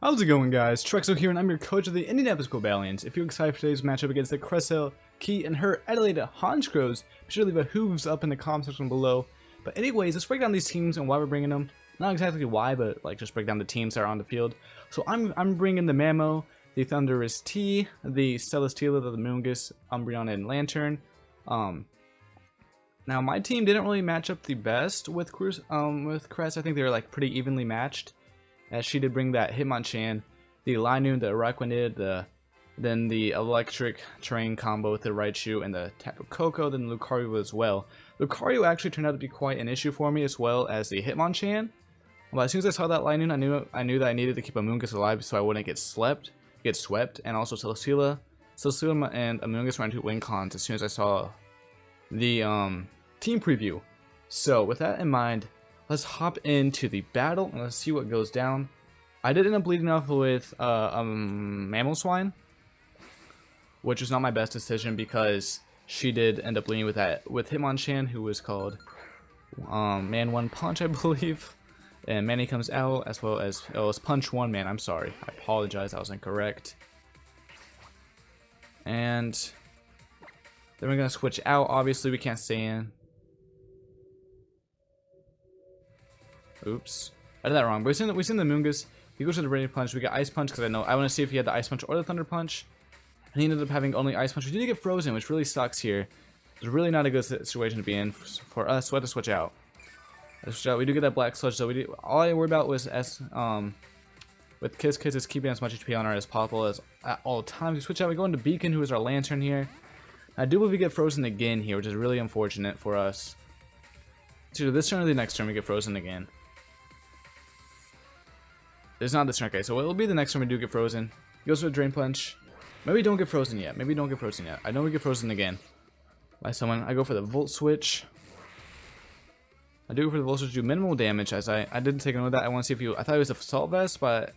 How's it going, guys? Trexo here, and I'm your coach of the Indianapolis Cobalions. If you're excited for today's matchup against the Chelsealeo and her Adelaide Honchkrows, be sure to leave a hooves up in the comment section below. But anyways, let's break down these teams and why we're bringing them. Not exactly why, but like just break down the teams that are on the field. So I'm bringing the Mamo, the Thunderous T, the Chelsealeo, the Mungus, Umbreon, and Lantern. Now my team didn't really match up the best with Crest. I think they were like pretty evenly matched. As she did bring that Hitmonchan, the Linoon, the Araquanid, then the Electric Terrain combo with the Raichu and the Tapu Koko, then Lucario as well. Lucario actually turned out to be quite an issue for me, as well as the Hitmonchan. But as soon as I saw that Linoon, I knew that I needed to keep a Mungus alive so I wouldn't get swept, and also Chelsealeo and Amoonguss ran to win cons as soon as I saw the team preview. So with that in mind, let's hop into the battle and let's see what goes down. I did end up bleeding off with Mammal Swine, which was not my best decision because she did end up bleeding with Hitmonchan, who was called Man 1 Punch, I believe. And Manny comes out, as well as it was Punch 1 Man. I'm sorry, I apologize, I was incorrect. And then we're gonna switch out. Obviously, we can't stay in. Oops, I did that wrong. But we seen the Mungus. He goes to the Rain Punch. We got Ice Punch because I want to see if he had the Ice Punch or the Thunder Punch. And he ended up having only Ice Punch. We did get frozen, which really sucks here. It's really not a good situation to be in for us. So I had to switch out. We do get that Black Sludge, so all I worry about was with Kiss is keeping as much HP on her as possible at all times. We switch out. We go into Beacon, who is our Lantern here. I do believe we get frozen again here, which is really unfortunate for us. So this turn or the next turn we get frozen again. It's not this turn, okay, so it'll be the next time we do get frozen. He goes for a Drain Punch. Maybe don't get frozen yet. I know we get frozen again by someone. I go for the Volt Switch. I do go for the Volt Switch, do minimal damage, as I didn't take note of that. I want to see if I thought it was a Assault Vest, but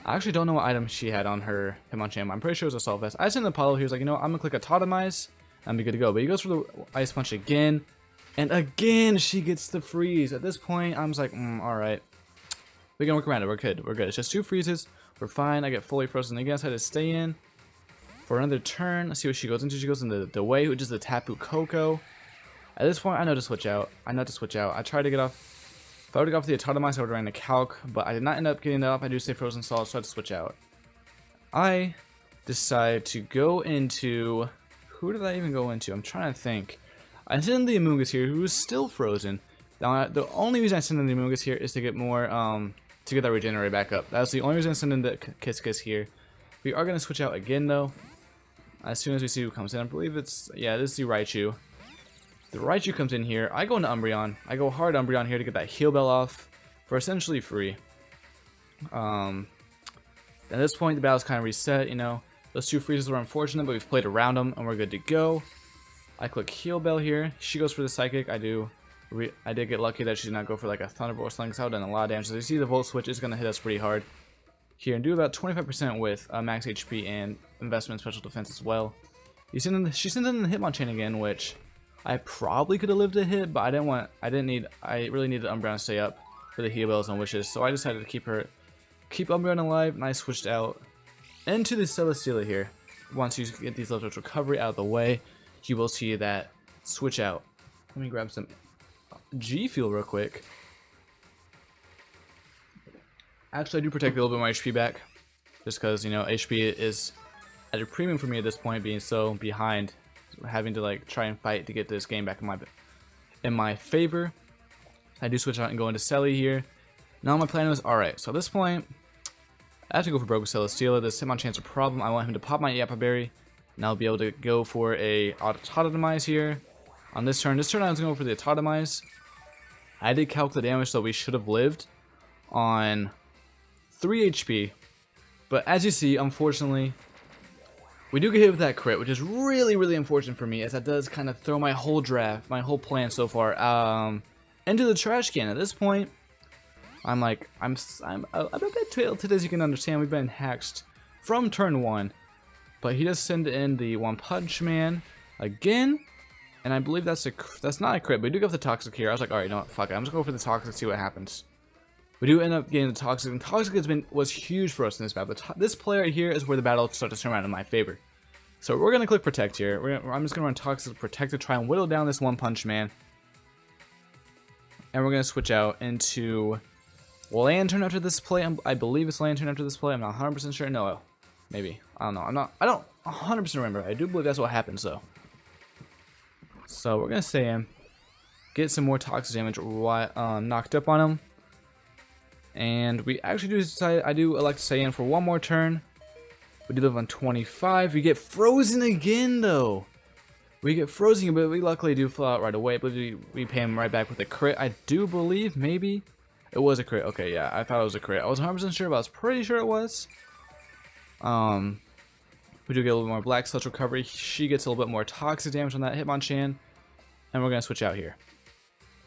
I actually don't know what item she had on her Hitmonchan. I'm pretty sure it was a Assault Vest. I sent the Apollo, he was like, you know, I'm going to click Autotomize, and be good to go. But he goes for the Ice Punch again, and again she gets the freeze. At this point, I'm just like, alright. We can work around it. We're good. It's just 2 freezes. We're fine. I get fully frozen again. So I had to stay in for another turn. Let's see what she goes into. She goes into the Way, which is the Tapu Koko. At this point, I know to switch out. I tried to get off. If I would have got off the Autotomize, I would have ran the Calc, but I did not end up getting that off. I do stay frozen solid, so I had to switch out. I decide to go into. Who did I even go into? I'm trying to think. I sent in the Amoonguss here, who is still frozen. Now, the only reason I send in the Amoonguss here is to get more to get that regenerate back up. That's the only reason I send in the Kiss here. We are going to switch out again, though. As soon as we see who comes in, I believe it's, yeah, this is the Raichu. The Raichu comes in here. I go into Umbreon. I go hard Umbreon here to get that Heal Bell off for essentially free. At this point, the battle's kind of reset, you know. Those 2 freezes were unfortunate, but we've played around them, and we're good to go. I click Heal Bell here. She goes for the Psychic. I did get lucky that she did not go for like a Thunderbolt or something, because I would have done a lot of damage. So you see the Volt Switch is going to hit us pretty hard here and do about 25% with max HP and investment special defense as well. She sent in the Hitmonchan again, which I probably could have lived a hit, but I really needed Umbreon to stay up for the Heal Bells and Wishes, so I decided to keep Umbreon alive, and I switched out into the Chelsealeo here. Once you get these levels of recovery out of the way, you will see that switch out. Let me grab some G Fuel real quick. Actually, I do protect a little bit of my HP back, just because, you know, HP is at a premium for me at this point, being so behind, having to like try and fight to get this game back in my favor. I do switch out and go into Selly here. Now my plan was, alright, so at this point, I have to go for Broken Chelsealeo. This Hitmonchan's a problem. I want him to pop my Yappa Berry, and I'll be able to go for a Autotomize here. On this turn I was going to go for the Autotomize. I did calc the damage, so we should have lived on 3 HP. But as you see, unfortunately, we do get hit with that crit, which is really, really unfortunate for me, as that does kind of throw my whole draft, my whole plan so far, into the trash can. At this point, I'm a bit tilted, as you can understand. We've been hacked from turn 1. But he does send in the One Punch Man again. And I believe that's not a crit, but we do go for the Toxic here. I was like, alright, you know what, fuck it. I'm just going for the Toxic, see what happens. We do end up getting the Toxic, and Toxic was huge for us in this battle. This player right here is where the battle starts to turn around in my favor. So we're going to click Protect here. I'm just going to run Toxic Protect to try and whittle down this One Punch Man. And we're going to switch out into Lantern after this play. I believe it's Lantern after this play. I'm not 100% sure. No, maybe. I don't know. I don't 100% remember. I do believe that's what happens though. So we're going to Saiyan. Get some more Toxic damage knocked up on him. And we actually do decide, I do elect to stay in for one more turn. We do live on 25. We get frozen again, though. We get frozen, but we luckily do fall out right away. But we pay him right back with a crit. I do believe, maybe. It was a crit. Okay, yeah, I thought it was a crit. I was 100% sure, but I was pretty sure it was. We do get a little more Black Sludge recovery. She gets a little bit more Toxic damage on that Hitmonchan. And we're going to switch out here.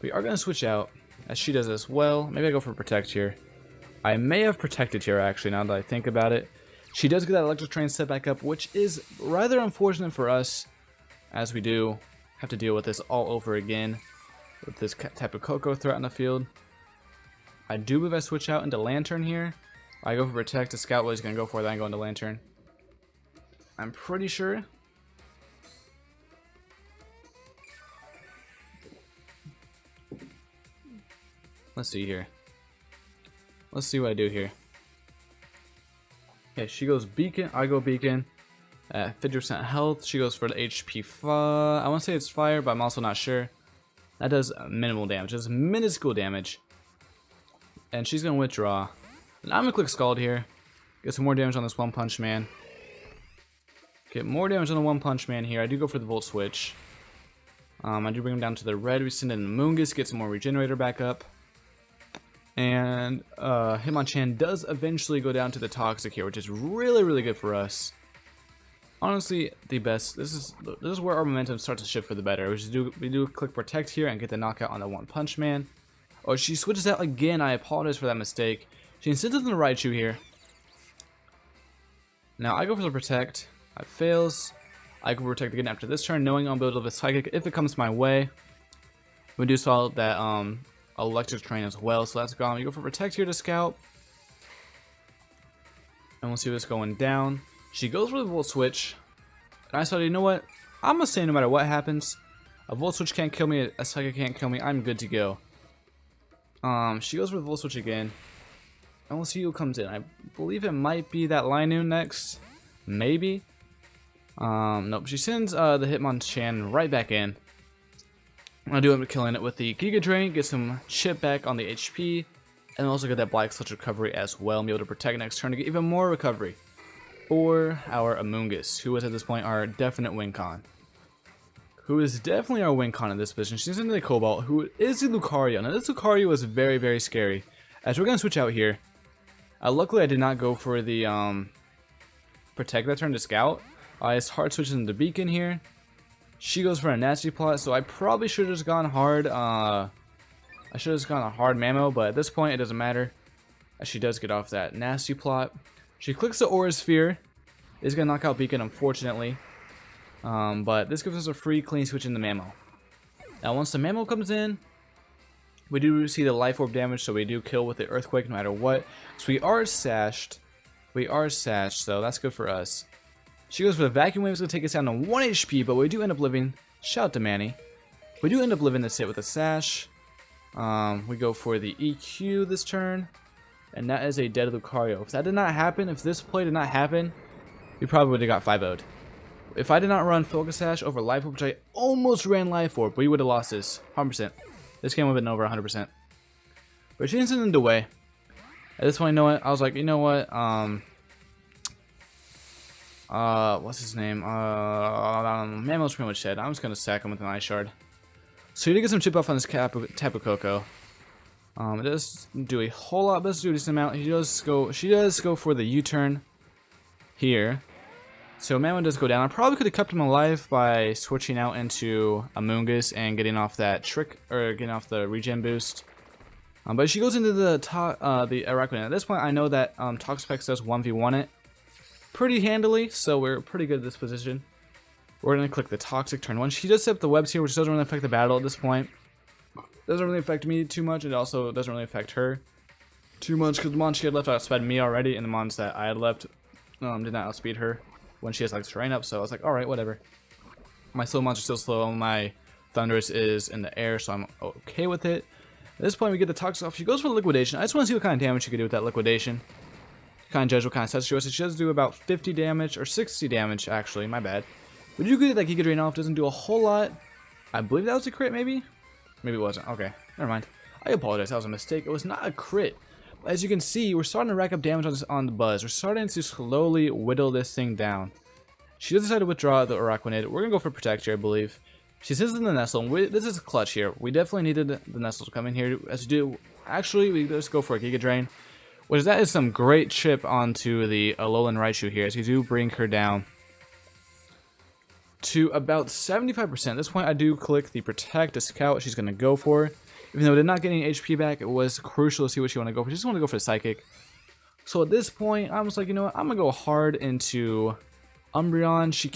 We are going to switch out, as she does as well. Maybe I go for Protect here. I may have Protected here, actually, now that I think about it. She does get that Electric Train set back up, which is rather unfortunate for us, as we do have to deal with this all over again, with this type of Coco threat on the field. I do believe I switch out into Lantern here. I go for Protect. The Scout was going to go for that and go into Lantern. I'm pretty sure. Let's see here. Let's see what I do here. Okay, she goes Beacon. I go Beacon. At 50% health. She goes for the HP. I want to say it's Fire, but I'm also not sure. That does minimal damage. It does minuscule damage. And she's going to withdraw. And I'm going to click Scald here. Get some more damage on this One Punch Man. Get more damage on the One Punch Man here. I do go for the Volt Switch. I do bring him down to the red. We send in Moongus. Get some more Regenerator back up. And Hitmonchan does eventually go down to the Toxic here, which is really, really good for us. Honestly, the best. This is where our momentum starts to shift for the better. We do click Protect here and get the knockout on the One Punch Man. Oh, she switches out again. I apologize for that mistake. She insists on the Raichu here. Now I go for the Protect. That fails. I go for Protect again after this turn, knowing I'll be able to Psychic if it comes my way. We do saw that Electric Train as well, so that's gone. We go for Protect here to Scout. And we'll see what's going down. She goes for the Volt Switch. And I decided, you know what? I'm going to say no matter what happens, a Volt Switch can't kill me, a Psychic can't kill me, I'm good to go. She goes for the Volt Switch again. And we'll see who comes in. I believe it might be that Linoon next. Maybe. Nope. She sends the Hitmonchan right back in. I do end up killing it with the Giga Drain, get some chip back on the HP, and also get that Black Sludge recovery as well, and be able to Protect next turn to get even more recovery for our Amoonguss, who is at this point our definite win con. Who is definitely our win con in this position. She's into the Cobalt, who is the Lucario. Now this Lucario is very, very scary. As we're going to switch out here. Luckily I did not go for the Protect that turn to Scout. I just hard switches into Beacon here. She goes for a Nasty Plot, so I probably should have just gone hard. I should have just gone a hard Mammo, but at this point it doesn't matter. As she does get off that Nasty Plot. She clicks the Aura Sphere. Is going to knock out Beacon, unfortunately. But this gives us a free clean switch in the Mammo. Now once the Mammo comes in, we do see the Life Orb damage, so we do kill with the Earthquake no matter what. So we are sashed. So that's good for us. She goes for the Vacuum Wave. It's going to take us down to 1 HP, but we do end up living. Shout out to Manny. We do end up living this hit with a Sash. We go for the EQ this turn. And that is a dead Lucario. If that did not happen, if this play did not happen, we probably would have got 5-0'd. If I did not run Focus Sash over Life Orb, which I almost ran Life Orb, we would have lost this 100%. This game would have been over 100%. But she didn't send it away. At this point, you know what? I was like, you know what? What's his name? Mammo's pretty much dead. I'm just gonna sack him with an Ice Shard. So you did get some chip off on this Tapu Koko. It does do a whole lot, but it does do a decent amount. She does go for the U-turn here. So Mammo does go down. I probably could have kept him alive by switching out into Amoonguss and getting off that getting off the regen boost. But she goes into the Araquanid. At this point, I know that Toxapex does 1v1 it pretty handily, so we're pretty good at this position. We're going to click the Toxic turn 1. She does set up the webs here, which doesn't really affect the battle at this point. Doesn't really affect me too much. It also doesn't really affect her. 2 months, because the mon she had left outsped me already, and the mons that I had left did not outspeed her when she has like terrain up, so I was like, alright, whatever. My slow mons are still slow, my Thunderous is in the air, so I'm okay with it. At this point, we get the Toxic off. She goes for the Liquidation. I just want to see what kind of damage she could do with that Liquidation. Kind of judge what kind of sets she was. She does do about 50 damage, or 60 damage, actually, my bad. We do get that Giga Drain off, doesn't do a whole lot. I believe that was a crit, maybe? Maybe it wasn't. Okay, never mind. I apologize, that was a mistake. It was not a crit. As you can see, we're starting to rack up damage on the Buzz. We're starting to slowly whittle this thing down. She does decide to withdraw the Araquanid. We're going to go for Protect here, I believe. She sits in the Nestle. This is a clutch here. We definitely needed the Nestle to come in here. As we do, actually, we just go for a Giga Drain. Which that is some great chip onto the Alolan Raichu here. As we do bring her down to about 75%. At this point, I do click the Protect to scout what she's going to go for. Even though it did not get any HP back, it was crucial to see what she wanted to go for. She just wanted to go for the Psychic. So at this point, I was like, you know what? I'm going to go hard into Umbreon. She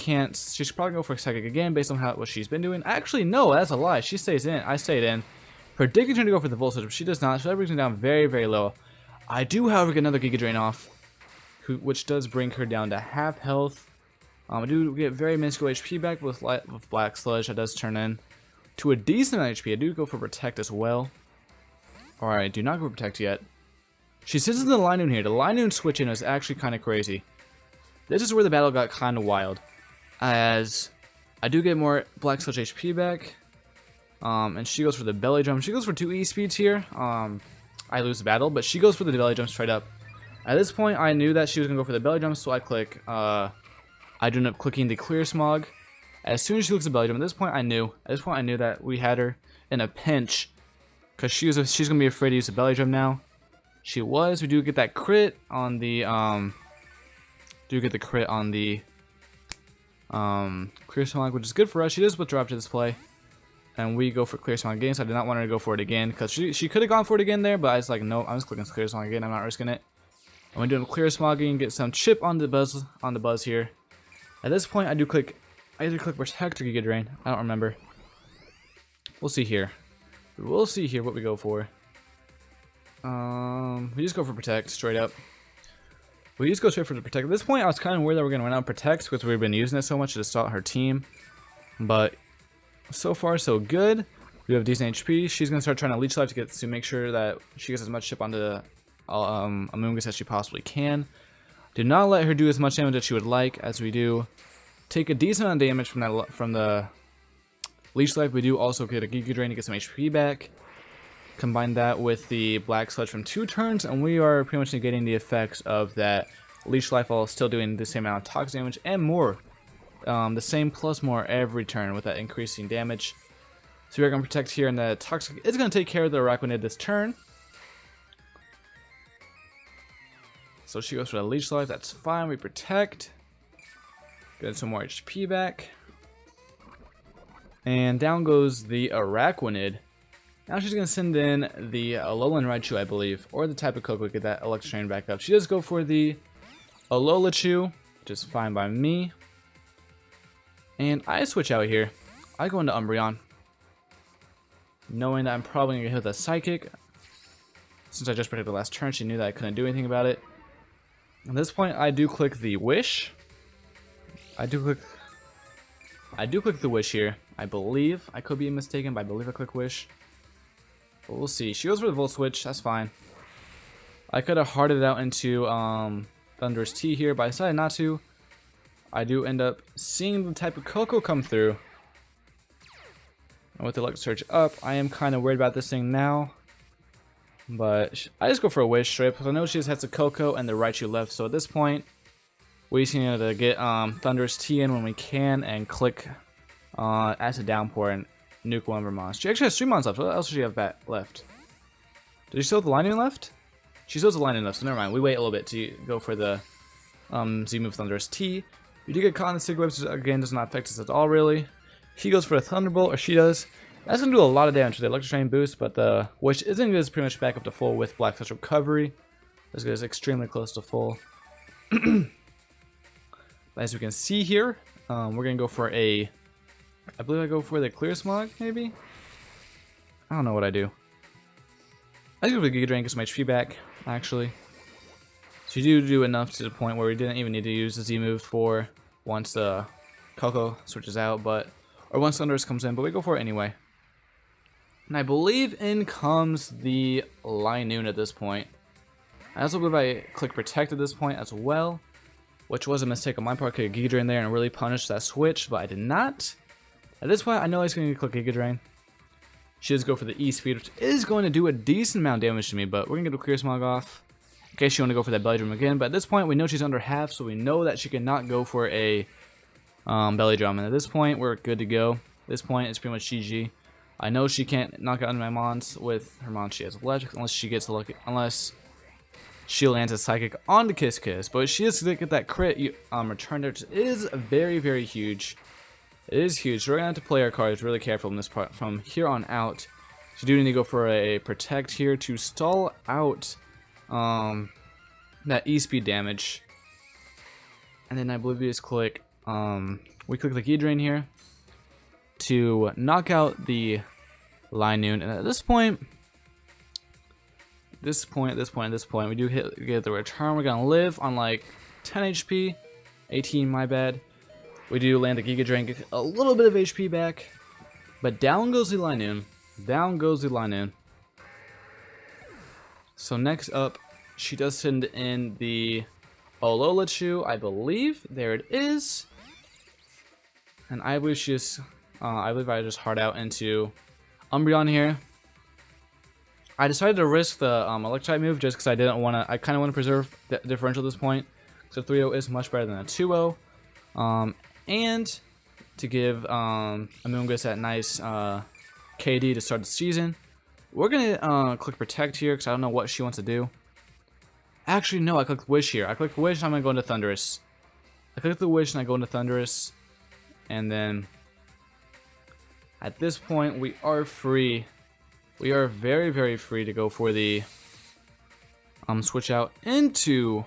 should probably go for a Psychic again based on what she's been doing. Actually, no, that's a lie. She stays in. I stayed in. Predicting her to go for the Volt Switch, but she does not. So that brings me down very, very low. I do, however, get another Giga Drain off, which does bring her down to half health. I do get very minuscule HP back with Black Sludge. That does turn in to a decent amount of HP. I do go for Protect as well. Alright, do not go for Protect yet. She sits in the Linoon here. The Linoon switching is actually kind of crazy. This is where the battle got kind of wild, as I do get more Black Sludge HP back. And she goes for the Belly Drum. She goes for 2 E-Speeds here. I lose the battle, but she goes for the Belly Jump straight up. At this point, I knew that she was going to go for the Belly Jump, so I click. I do end up clicking the Clear Smog. As soon as she looks at Belly Jump, at this point I knew that we had her in a pinch, because she's going to be afraid to use the Belly Jump now. She was. We do get that crit on the Clear Smog, which is good for us. She does withdraw up to this play. And we go for Clear Smog again, so I did not want her to go for it again, because she could have gone for it again there, but I was like, no, I'm just clicking Clear Smog again, I'm not risking it. And we're doing Clear Smogging, get some chip on the buzz here. At this point, I either click Protect or Giga Drain, I don't remember. We'll see here. We'll see here what we go for. We just go for Protect, straight up. We just go straight for the Protect. At this point, I was kind of worried that we're going to run out of Protect, because we've been using it so much to stall her team. But so far, so good. We have decent HP. She's going to start trying to Leech Life to make sure that she gets as much chip onto the Amoonguss as she possibly can. Do not let her do as much damage as she would like, as we do take a decent amount of damage from the Leech Life. We do also get a Giga Drain to get some HP back. Combine that with the Black Sludge from 2 turns, and we are pretty much negating the effects of that Leech Life while still doing the same amount of toxic damage and more. The same plus more every turn with that increasing damage. So we're going to Protect here, and the Toxic is going to take care of the Araquanid this turn. So she goes for the Leech Life, that's fine. We Protect. Get some more HP back. And down goes the Araquanid. Now she's going to send in the Alolan Raichu, I believe, or the Tapu Koko to get that Electric Train back up. She does go for the Alolan, which is fine by me. And I switch out here. I go into Umbreon, knowing that I'm probably going to get hit with a Psychic. Since I just predicted the last turn, she knew that I couldn't do anything about it. At this point, I do click the Wish. I do click the Wish here. I believe. I could be mistaken, but I believe I click Wish. But we'll see. She goes for the Volt Switch. That's fine. I could have hearted it out into Thunderous T here, but I decided not to. I do end up seeing the Tapu Koko come through. And with the Electric Surge up, I am kind of worried about this thing now. But I just go for a Wish strip, because I know she just has the Koko and the Raichu left. So at this point, we just need to get Thunderous T in when we can, and click Acid Downpour and nuke one of her mons. She actually has 3 mons left. What else does she have left? Did she still have the Linoon left? She still has the Linoon left, so never mind. We wait a little bit to go for the Z-move Thunderous T. You do get caught in the Sig Whip, which again does not affect us at all, really. He goes for a Thunderbolt, or she does. That's going to do a lot of damage with the Electric Train boost, but the Wish isn't good, pretty much back up to full with Black Touch Recovery. This guy's extremely close to full. As we can see here, we're going to go for a... I believe I go for the Clear Smog, maybe? I don't know what I do. I just go for the Giga Drain, get some HP back. actually. So you do enough to the point where we didn't even need to use the Z move for once the Coco switches out, or once Thunderous comes in, but we go for it anyway. And I believe in comes the Linoon at this point. I also believe I click Protect at this point as well, which was a mistake on my part. I could Giga Drain there and really punish that switch, but I did not. At this point, I know he's going to click Giga Drain. She does go for the E-Speed, which is going to do a decent amount of damage to me, but we're going to get a Clear Smog off in case she want to go for that Belly Drum again. But at this point, we know she's under half, so we know that she cannot go for a Belly Drum. And at this point, we're good to go. At this point, it's pretty much GG. I know she can't knock out my Mons with her Mons she has electric, unless she gets lucky, unless she lands a Psychic on the Kiss Kiss. But she is going to get that crit return there, which is very, very huge. It is huge. So we're going to have to play our cards really careful in this part from here on out. So do need to go for a Protect here to stall out that E-Speed damage. And then I believe we just click, we click the Key Drain here to knock out the Linoon. And at this point, we do get the return. We're gonna live on like 10 HP, 18, my bad. We do land the Giga Drain, get a little bit of HP back, but down goes the Linoon. Down goes the Linoon. So next up, she does send in the Ololachu, I believe. There it is. And I believe she just, I just hard out into Umbreon here. I decided to risk the Electrite move just because I didn't want to. I kind of want to preserve the differential at this point. So 3-0 is much better than a 2-0. And to give Amoonguss that nice KD to start the season. We're going to click Protect here because I don't know what she wants to do. Actually, no, I clicked Wish here. I clicked Wish and I'm going to go into Thunderous. I click the Wish and I go into Thunderous. And then at this point, we are free. We are very, very free to go for the switch out into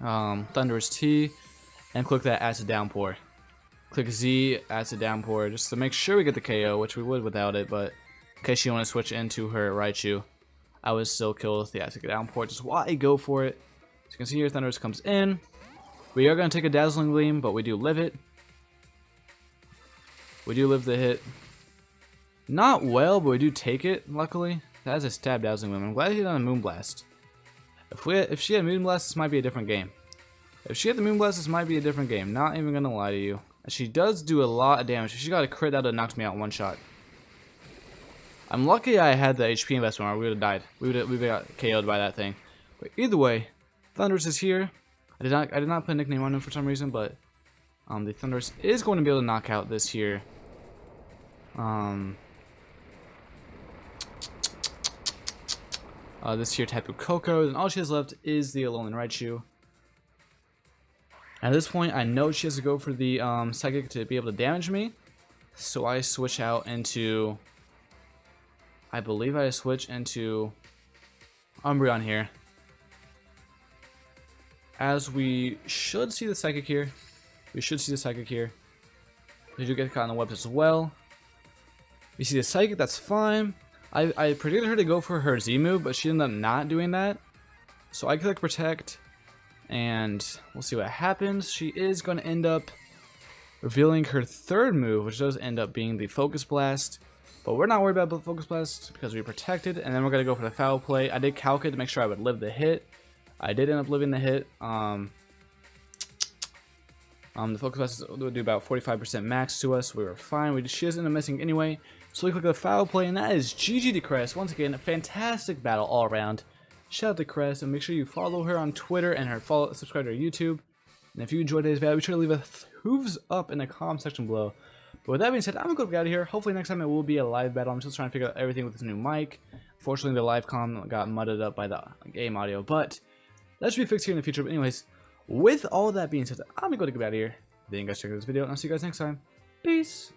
Thunderous T and click that Acid Downpour. Click Z, Acid Downpour, just to make sure we get the KO, which we would without it, but in case you want to switch into her Raichu, I would still kill with the Acid Downpour, just while I go for it. As you can see here, Thunderous comes in. We are going to take a Dazzling Gleam, but we do live it. We do live the hit. Not well, but we do take it, luckily. That is a stab Dazzling Gleam. I'm glad he hit on a Moonblast. If she had Moonblast, this might be a different game. If she had the Moonblast, this might be a different game. Not even gonna lie to you. She does do a lot of damage. If she got a crit, that would have knocked me out in one shot. I'm lucky I had the HP investment, or we would have died. We would have got KO'd by that thing. But either way, Thunderous is here. I did not put a nickname on him for some reason, but the Thunderous is going to be able to knock out this here. This here Tapu Koko, and all she has left is the Alolan Raichu. At this point, I know she has to go for the Psychic to be able to damage me, so I switch out into, I believe I switch into Umbreon here. As we should see the Psychic here. We should see the Psychic here. We do get caught in the webs as well. We see the Psychic, that's fine. I predicted her to go for her Z move, but she ended up not doing that. So I click Protect, and we'll see what happens. She is going to end up revealing her third move, which does end up being the Focus Blast. But we're not worried about the Focus Blast because we protected, and then we're going to go for the Foul Play. I did calc it to make sure I would live the hit. I did end up living the hit. The Focus Blast would do about 45% max to us. We were fine. She doesn't end up missing anyway. So we click the Foul Play, and that is GG to Crest. Once again, a fantastic battle all around. Shout out to Crest, and make sure you follow her on Twitter and subscribe to her YouTube. And if you enjoyed today's video, be sure to leave a thumbs up in the comment section below. But with that being said, I'm going to go out of here. Hopefully next time it will be a live battle. I'm still trying to figure out everything with this new mic. Fortunately, the live comm got mudded up by the game audio, but that should be fixed here in the future. But anyways, with all that being said, I'm going to go out of here. Thank you guys for checking out this video, and I'll see you guys next time. Peace.